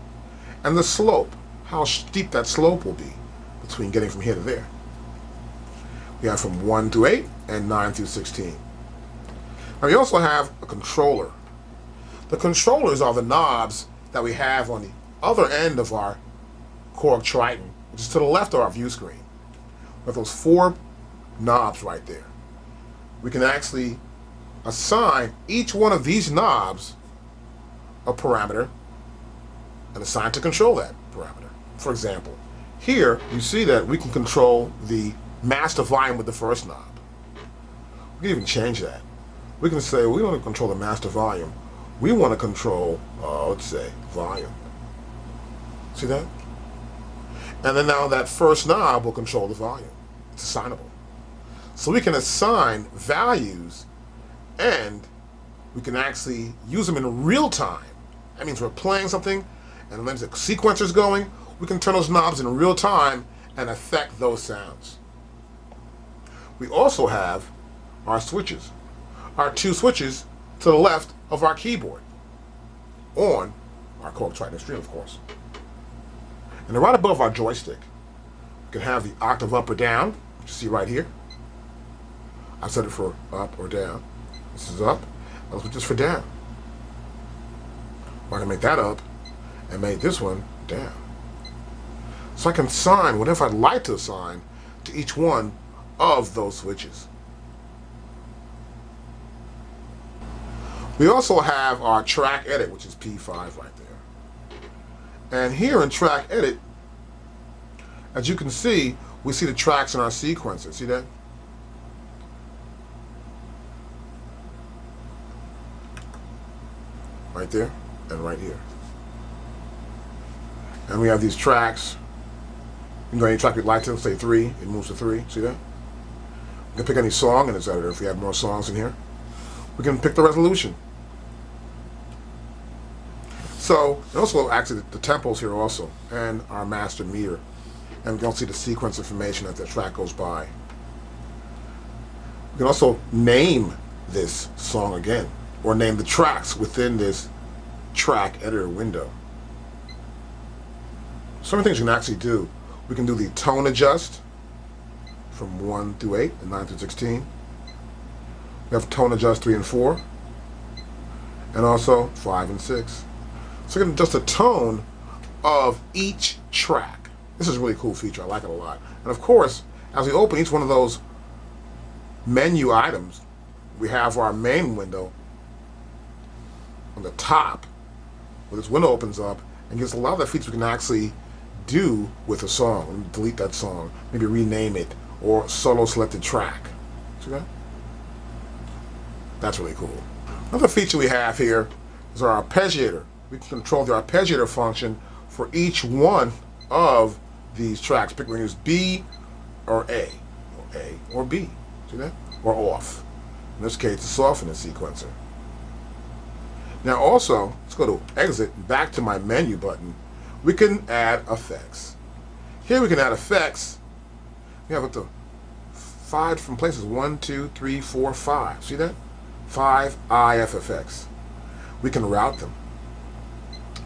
And the slope, how steep that slope will be between getting from here to there. We have from 1 through 8 and 9 through 16. Now we also have a controller. The controllers are the knobs that we have on the other end of our Korg Triton, which is to the left of our view screen. We have those 4 knobs right there. We can actually assign each one of these knobs a parameter and assign to control that parameter. For example, here you see that we can control the master volume with the first knob. We can even change that. We can say we want to control the master volume. We want to control, let's say, volume. See that? And then now that first knob will control the volume. It's assignable. So we can assign values and we can actually use them in real time. That means we're playing something and when the sequencer's going, we can turn those knobs in real time and affect those sounds. We also have our switches. Our 2 switches to the left of our keyboard on our Korg Triton Extreme, of course. And right above our joystick, we can have the octave up or down, which you see right here. I set it for up or down. This is up, and this is for down. Or I can make that up and make this one down. So I can assign whatever I'd like to assign to each one of those switches. We also have our track edit, which is P5 right there. And here in track edit, as you can see, we see the tracks in our sequencer. See that? Right there and right here. And we have these tracks. You can go any track you'd like to, say 3, it moves to 3. See that? We can pick any song in this editor if we have more songs in here. We can pick the resolution. So, and also actually the tempos here also, and our master meter. And we can see the sequence information as the track goes by. We can also name this song again, or name the tracks within this track editor window. So many things you can actually do. We can do the tone adjust from 1 through 8 and 9 through 16. We have tone adjust 3 and 4, and also 5 and 6. So we can adjust the tone of each track. This is a really cool feature. I like it a lot. And of course, as we open each one of those menu items, we have our main window on the top, where this window opens up and gives a lot of the features we can actually do with a song. Delete that song, maybe rename it, or solo selected track. See that? That's really cool. Another feature we have here is our arpeggiator. We can control the arpeggiator function for each one of these tracks. Pick whether it's B or A or B. See that? Or off. In this case, it's off in the sequencer. Now also, let's go to exit, back to my menu button. We can add effects. Here we can add effects. We have up to 5 different places. 1, 2, 3, 4, 5. See that? 5 IF effects. We can route them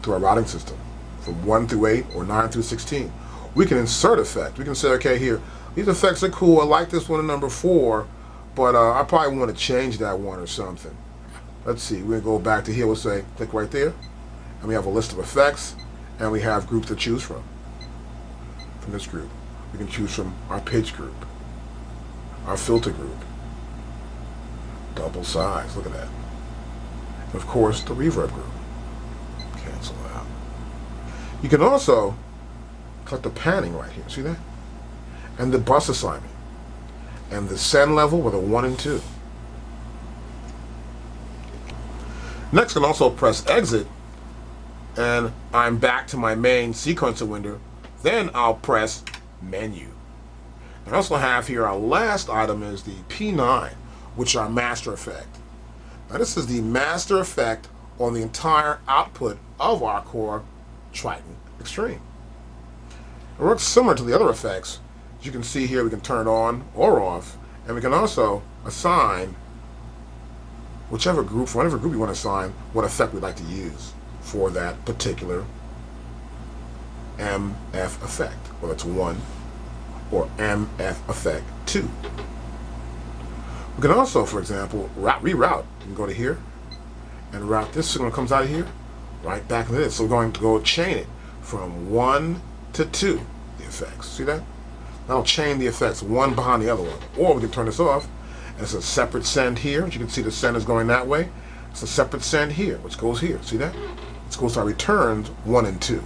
to our routing system from 1 through 8 or 9 through 16. We can insert effect. We can say, okay, here, these effects are cool. I like this one in number 4, but I probably want to change that one or something. Let's see, we're going to go back to here. We'll say, click right there, and we have a list of effects, and we have groups to choose from. From this group, we can choose from our pitch group, our filter group, double size, look at that. And of course, the reverb group. Cancel out. You can also click the panning right here, see that? And the bus assignment, and the send level with a 1 and 2. Next, I can also press exit, and I'm back to my main sequencer window. Then I'll press menu. And I also have here our last item is the P9, which is our master effect. Now this is the master effect on the entire output of our core Triton Extreme. It works similar to the other effects. As you can see here, we can turn it on or off, and we can also assign whichever group, for whatever group you want to assign, what effect we'd like to use for that particular MF effect, whether it's 1 or MF effect 2. We can also, for example, reroute. You can go to here and route this signal that comes out of here right back into this. So we're going to go chain it from 1 to 2, the effects. See that? That'll chain the effects one behind the other one. Or we can turn this off, and it's a separate send here. As you can see, the send is going that way. It's a separate send here, which goes here. See that? It goes to our returns 1 and 2.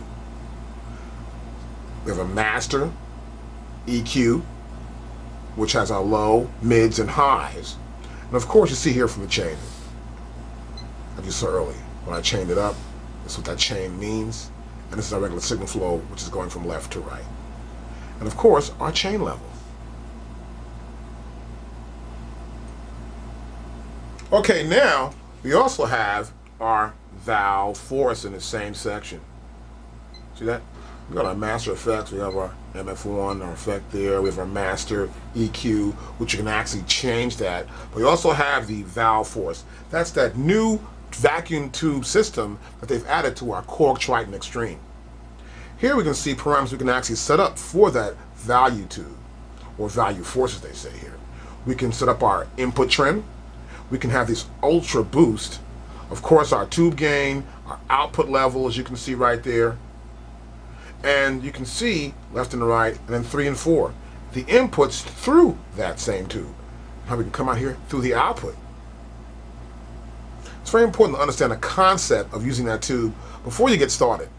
We have a master EQ, which has our low, mids, and highs. And of course, you see here from the chaining, as you saw earlier, when I chained it up, that's what that chain means. And this is our regular signal flow, which is going from left to right. And of course, our chain level. Okay, now we also have our valve force in the same section. See that? We got our master effects. We have our MF1, our effect there. We have our master EQ, which you can actually change that. But we also have the valve force. That's that new vacuum tube system that they've added to our Korg Triton Extreme. Here we can see parameters we can actually set up for that value tube, or value force as they say here. We can set up our input trim. We can have this ultra boost. Of course, our tube gain, our output level, as you can see right there. And you can see left and right, and then 3 and 4. The inputs through that same tube. How we can come out here through the output. It's very important to understand the concept of using that tube before you get started.